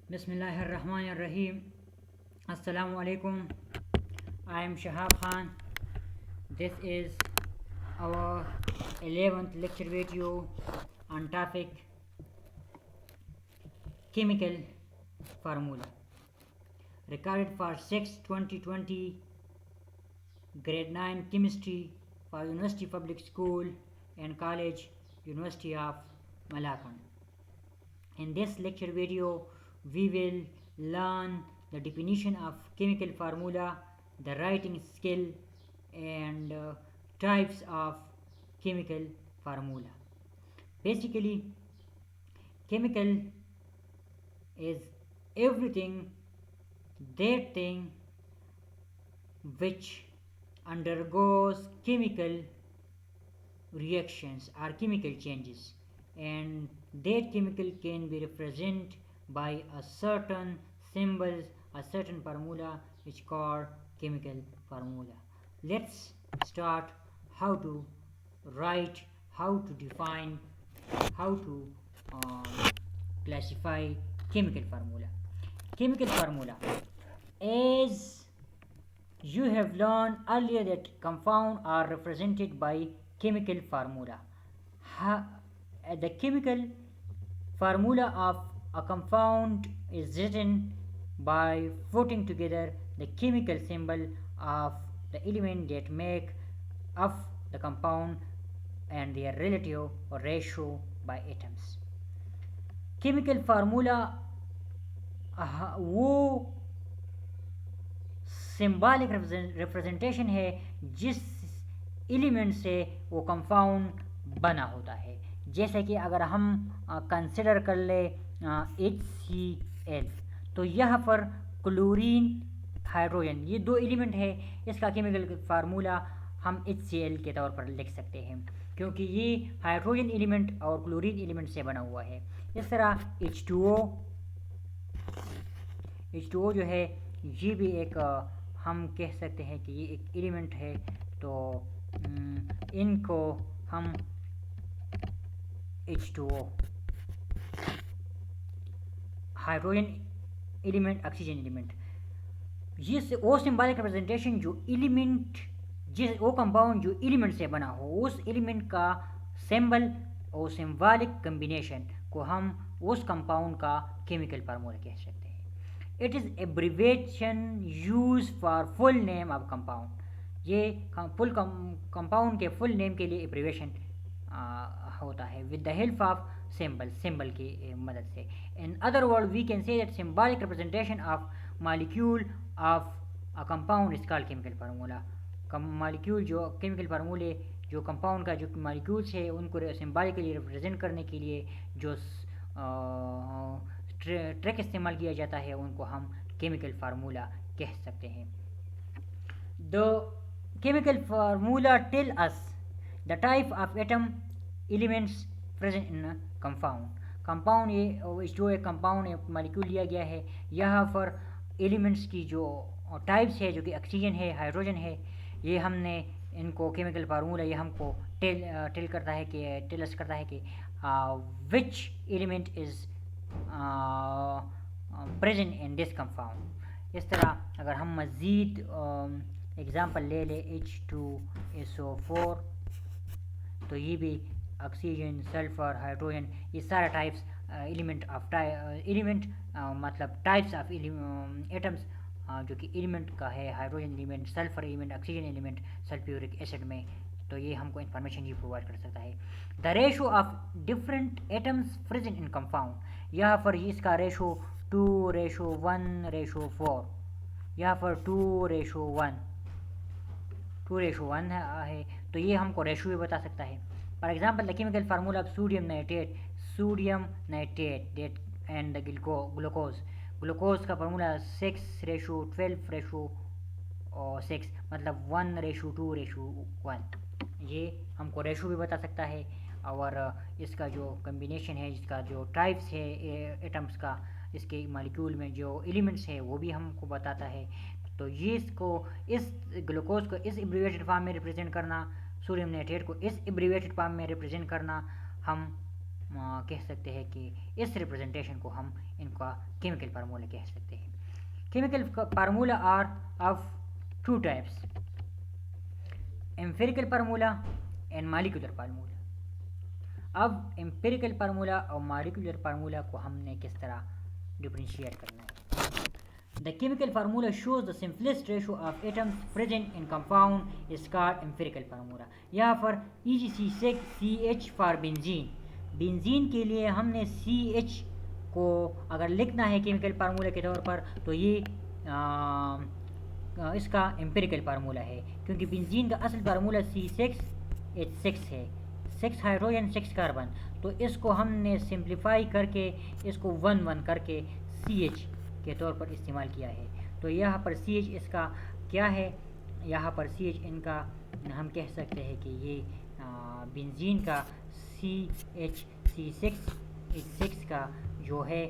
Bismillahirrahmanirrahim. Assalamu alaikum. I am Shahab Khan. This is our 11th lecture video on topic chemical formula, recorded for 6/2020, grade 9 chemistry for University Public School and College, University of Malakand. In this lecture video, we will learn the definition of chemical formula, the writing skill, and types of chemical formula. Basically, chemical is everything, that thing which undergoes chemical reactions or chemical changes, and that chemical can be represented by a certain symbols, a certain formula which called chemical formula. Let's start how to write, how to define, how to classify chemical formula. Chemical formula, as you have learned earlier, that compounds are represented by chemical formula. The chemical formula of a compound is written by putting together the chemical symbol of the element that make up the compound and their relative or ratio by atoms. chemical formula वो symbolic representation है जिस element से वो compound बना होता है। जैसे कि अगर हम कंसिडर कर ले HCl, तो यहाँ पर क्लोरीन हाइड्रोजन, ये दो एलिमेंट है, इसका केमिकल फार्मूला हम HCl के तौर पर लिख सकते हैं, क्योंकि ये हाइड्रोजन एलिमेंट और क्लोरीन एलिमेंट से बना हुआ है। इस तरह H2O जो है, ये भी एक हम कह सकते हैं कि ये एक एलिमेंट है, तो इनको हम H2O, hydrogen element, oxygen element, ये वो सिंबॉलिक रिप्रेजेंटेशन जो एलिमेंट, जिस वो कंपाउंड जो एलिमेंट से बना हो, उस एलिमेंट का सिंबल और सिंबॉलिक कम्बिनेशन को हम उस कंपाउंड का केमिकल फार्मूला कह सकते हैं। It is abbreviation use for full name of compound. ये फुल कंपाउंड के फुल नेम के लिए एब्रिविएशन होता है with the help of symbol की मदद से। In other word we can say that symbolic representation of molecule of a compound is called chemical formula. Molecule जो केमिकल फार्मूले, जो कंपाउंड का जो मॉलिक्यूल्स है उनको सिंबॉलिकली रिप्रेजेंट करने के लिए जो ट्रिक इस्तेमाल किया जाता है, उनको हम केमिकल फार्मूला कह सकते हैं। The chemical formula tell us the type of atom elements present in compound ये जो एक कंपाउंड मॉलिक्यूल लिया गया है, यहाँ पर एलिमेंट्स की जो टाइप्स है, जो कि ऑक्सीजन है, हाइड्रोजन है, ये हमने इनको केमिकल फार्मूला ये हमको टेल करता है कि टेलस करता है कि which element is present in this compound. इस तरह अगर हम मज़ीद एग्ज़ाम्पल ले लें H2SO4, तो ये भी ऑक्सीजन, सल्फ़र, हाइड्रोजन, ये सारा टाइप्स एलिमेंट मतलब टाइप्स ऑफ एटम्स जो कि एलिमेंट का है, hydrogen element, sulphur element, oxygen element sulphuric acid में, तो ये हमको इन्फॉर्मेशन ये प्रोवाइड कर सकता है। The ratio of different atoms present in compound, यहाँ पर इसका रेशो 2:1:4, यहाँ पर 2:1 है, तो ये हमको रेशो भी बता सकता है। For example the chemical formula of sodium nitrate and the glucose का फार्मूला 6:12:6, मतलब 1:2:1, ये हमको रेशो भी बता सकता है। और इसका जो कम्बिनेशन है, इसका जो टाइप्स है एटम्स का, इसके मॉलिक्यूल में जो एलिमेंट्स है वो भी हमको बताता है। तो ये इसको, इस ग्लूकोज को इस एब्रिविएटेड फॉर्म में रिप्रेजेंट करना, सोडियम नाइट्रेट को इस एब्रिविएटेड फॉर्म में रिप्रेजेंट करना, हम कह सकते हैं कि इस रिप्रेजेंटेशन को हम इनका केमिकल फार्मूला कह सकते हैं. Chemical formula are of two types, empirical formula and molecular formula. अब एम्पिरिकल फार्मूला और मॉलिक्यूलर फार्मूला को हमने किस तरह डिफरेंशिएट करना है. The chemical formula shows the simplest ratio of atoms present in compound is called empirical formula. यहाँ पर EgC6CH for benzene. बेंजीन के लिए हमने CH को अगर लिखना है केमिकल फार्मूला के तौर पर तो ये इसका एम्पिरिकल फार्मूला है, क्योंकि बेंजीन का असल फार्मूला C6H6 है, 6 हाइड्रोजन 6 कार्बन. तो इसको हमने सिंप्लीफाई करके इसको 1 करके CH के तौर पर इस्तेमाल किया है. तो यहाँ पर CH इसका क्या है, यहाँ पर CH इनका हम कह सकते हैं कि ये बेंजीन का C6H6 का जो है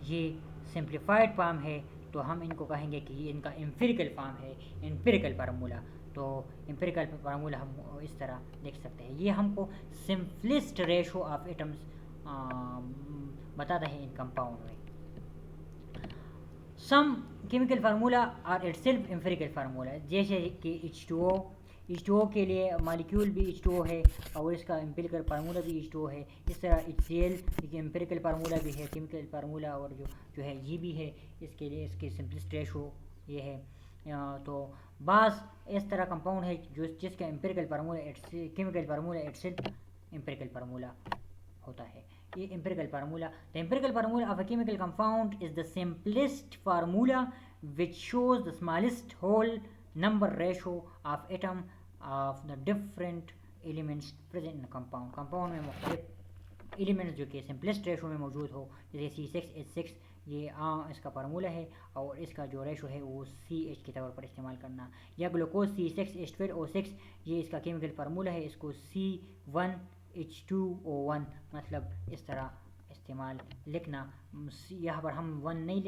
ये सिंप्लीफाइड फॉर्म है. तो हम इनको कहेंगे कि ये इनका एम्पिरिकल फॉर्म है, एम्पिरिकल फार्मूला. तो एम्पिरिकल फार्मूला हम इस तरह देख सकते हैं. ये हमको सिंपलेस्ट रेशो ऑफ एटम्स बताता है इन कंपाउंड में. Some chemical formula are itself empirical formula, जैसे कि H2O के लिए मॉलिक्यूल भी H2O है और इसका एम्पिरिकल फार्मूला भी H2O है. इस तरह HCl एम्पिरिकल फार्मूला भी है, केमिकल फार्मूला, और जो है ये भी है. इसके लिए इसके सिंपलेस्ट रेशो ये है. तो बास इस तरह कंपाउंड है जो जिसका empirical formula chemical formula itself empirical formula होता है. ये empirical formula. The empirical formula of a chemical compound is the simplest formula which shows the smallest whole number ratio of atom of the different elements present in compound. Compound में मुख्तलिफ elements जो कि simplest ratio में मौजूद हो, जैसे C6H6 ये इसका फार्मूला है और इसका जो रेशो है वो CH के तौर पर इस्तेमाल करना. या ग्लूकोज C6H12O6 ये इसका केमिकल फार्मूला है, इसको C1H2O1 मतलब इस तरह इस्तेमाल लिखना. यहाँ पर हम 1 नहीं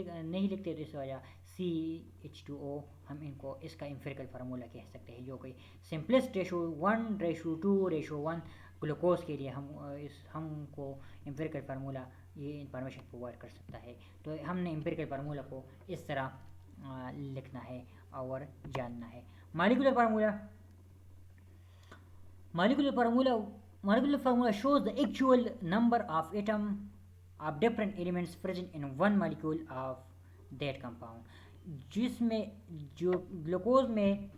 लिखते, तो इस वजह CH2O हम इनको इसका एम्पिरिकल फार्मूला कह सकते हैं, जो कि सिंपलेस्ट रेशो 1:2:1 ग्लूकोज के लिए हमको एम्पिरिकल फार्मूला ये इंफॉर्मेशन प्रोवाइड कर सकता है. तो हमने एम्पिरिकल फार्मूला को इस तरह लिखना है और जानना है. Molecular formula shows the actual number of atom of different elements present in one molecule of that compound. जिसमें जो ग्लूकोज में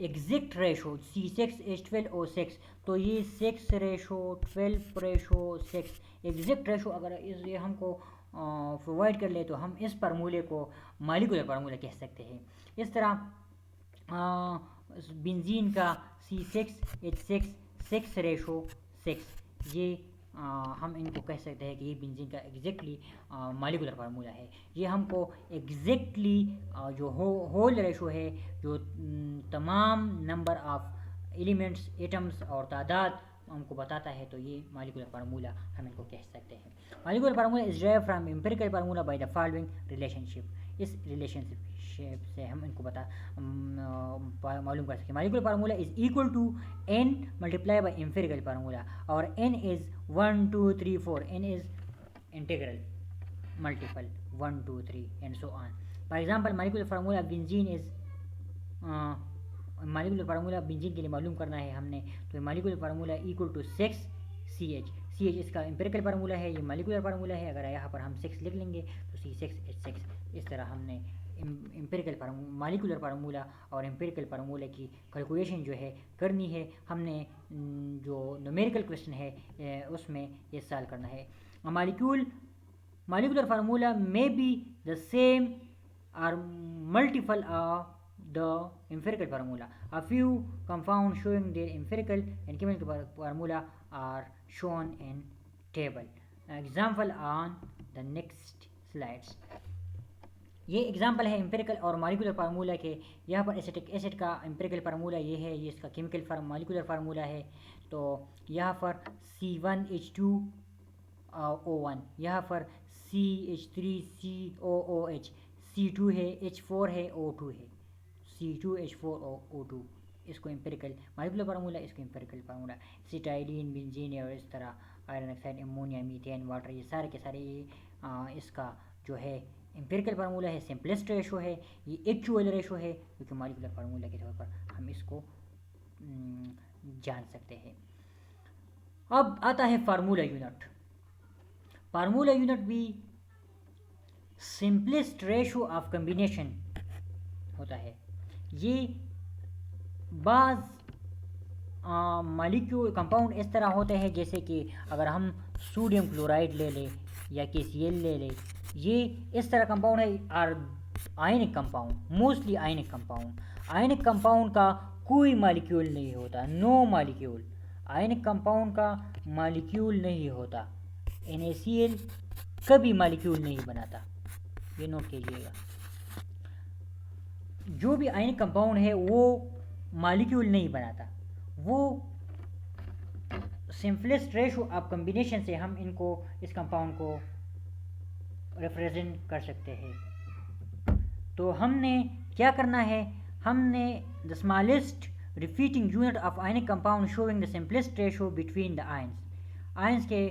एग्जैक्ट रेशो C6H12O6, तो ये 6:12:6 एग्जैक्ट रेशो अगर ये हमको प्रोवाइड कर ले तो हम इस फार्मूले को मॉलिक्यूलर फार्मूला कह सकते हैं. इस तरह बेंजीन का C6H6 6:6 ये हम इनको कह सकते हैं कि ये बेंजीन का एग्जैक्टली मॉलिक्यूलर फार्मूला है. ये हमको एग्जैक्टली जो होल रेशो है, जो तमाम नंबर ऑफ एलिमेंट्स एटम्स और तादाद हमको बताता है. तो ये मॉलिक्यूलर फार्मूला हम इनको कह सकते हैं. Molecular formula is derived from empirical formula by the following relationship. इस रिलेशनशिप से हम इनको मालूम कर सकते हैं. Molecular formula is equal to n multiply by empirical formula, और n is 1 2 3 4. n is integral multiple 1 2 3 and so on. For example molecular formula benzene is molecular formula benzene के लिए मालूम करना है हमने, तो molecular formula equal to 6CH. इसका empirical formula है, ये मॉलिक्यूलर फार्मूला है. अगर यहाँ पर हम 6 लिख लेंगे तो C6H6. इस तरह हमने मॉलिक्यूलर फार्मूला और एम्पिरिकल फार्मूला की कैलकुलेशन जो है करनी है. हमने जो न्यूमेरिकल क्वेश्चन है उसमें ये सॉल्व करना है. Molecular formula may be the same or multiple of the empirical formula. A few compounds showing their empirical and chemical formula are shown in table. Example on the next slides. ये example है empirical और molecular formula के. यहाँ पर acetic acid का empirical formula ये है, ये इसका केमिकल मॉलिक्यूलर फार्मूला है. तो यहाँ पर C1H2O1, यहाँ पर CH3COOH, C2 है, H4 है, O2 है, C2H4O2. इसको एम्पिरिकल मॉलिक्यूलर फार्मूला, इसको एम्पिरिकल फार्मूला. सिटाइलिन बेंजीन और इस तरह iron oxide, ammonia, methane, water, ये सारे के सारे इसका जो है एम्पिरिकल फार्मूला है, सिंपलेस्ट रेशो है, ये एक्चुअल रेशो है, क्योंकि मॉलिक्यूलर फार्मूला के तौर पर हम इसको जान सकते हैं। अब आता है फार्मूला यूनिट। फार्मूला यूनिट भी सिंपलेस्ट रेशो ऑफ कम्बिनेशन होता है। ये बाज़ मॉलिक्यूल कंपाउंड इस तरह होते हैं जैसे कि अगर हम सोडियम क्लोराइड ले लें या KCl ले लें, ये इस तरह कंपाउंड है। और ionic compound, mostly ionic compound, ionic compound का कोई मॉलिक्यूल नहीं होता, नो मॉलिक्यूल। आयनिक कंपाउंड का मॉलिक्यूल नहीं होता। NaCl कभी मॉलिक्यूल नहीं बनाता, ये नोट कीजिएगा। जो भी आयनिक कंपाउंड है वो मॉलिक्यूल नहीं बनाता, वो सिंपलेस्ट रेशो ऑफ कम्बिनेशन से हम इनको, इस कंपाउंड को रिप्रेजेंट कर सकते हैं। तो हमने क्या करना है, हमने the smallest repeating unit of ionic compound showing the simplest ratio between the ions. Ions के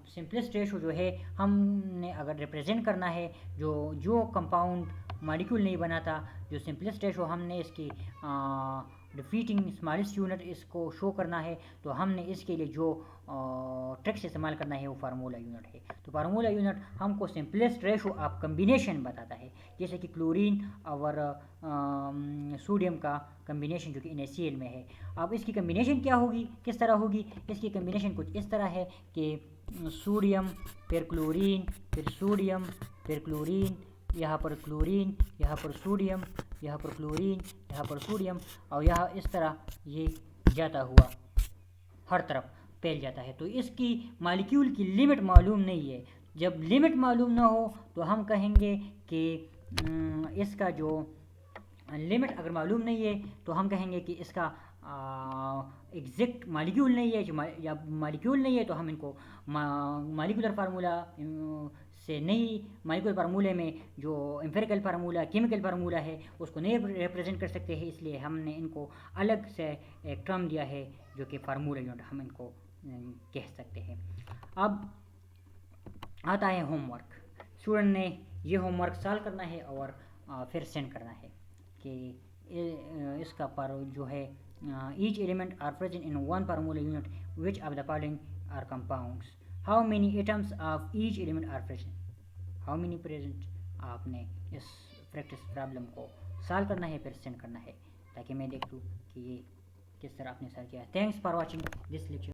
सिंपलेस्ट रेशो जो है हमने अगर रिप्रेजेंट करना है, जो कंपाउंड मॉलिक्यूल नहीं बनाता, जो सिंपलेस्ट रेशो हमने इसकी डिफीटिंग स्मॉलेस्ट यूनिट इसको शो करना है, तो हमने इसके लिए जो ट्रिक्स इस्तेमाल करना है वो फार्मूला यूनिट है। तो फार्मूला यूनिट हमको सिंपलेस्ट रेशो ऑफ कम्बिनेशन बताता है, जैसे कि क्लोरीन और सोडियम का कम्बिनेशन जो कि NaCl में है। अब इसकी कम्बिनेशन क्या होगी, किस तरह होगी? इसकी कम्बिनेशन कुछ इस तरह है कि सोडियम फिर क्लोरीन फिर सोडियम फिर क्लोरीन, यहाँ पर क्लोरीन, यहाँ पर सोडियम, यहाँ पर क्लोरीन, यहाँ पर सोडियम, और यहाँ इस तरह ये जाता हुआ हर तरफ फैल जाता है। तो इसकी मॉलिक्यूल की लिमिट मालूम नहीं है। जब लिमिट मालूम ना हो तो हम कहेंगे कि इसका जो लिमिट अगर मालूम नहीं है तो हम कहेंगे कि इसका एग्जैक्ट मॉलिक्यूल नहीं है, या मॉलिक्यूल नहीं है तो हम इनको मॉलिक्यूलर फार्मूला से नहीं, मॉलिक्यूलर फार्मूले में जो एम्पिरिकल फार्मूला, केमिकल फार्मूला है उसको नहीं रिप्रेजेंट कर सकते हैं। इसलिए हमने इनको अलग से एक टर्म दिया है जो कि फार्मूला यूनिट हम इनको कह सकते हैं। अब आता है होमवर्क। स्टूडेंट ने ये होमवर्क सॉल्व करना है और फिर सेंड करना है कि इसका पर जो है each element are present in one formula unit which of the following are compounds, how many atoms of each element are present, how many present. आपने इस प्रैक्टिस प्रॉब्लम को सॉल्व करना है फिर सेंड करना है, ताकि मैं देख लूँ कि ये किस तरह आपने सॉल्व किया है। Thanks for watching this lecture.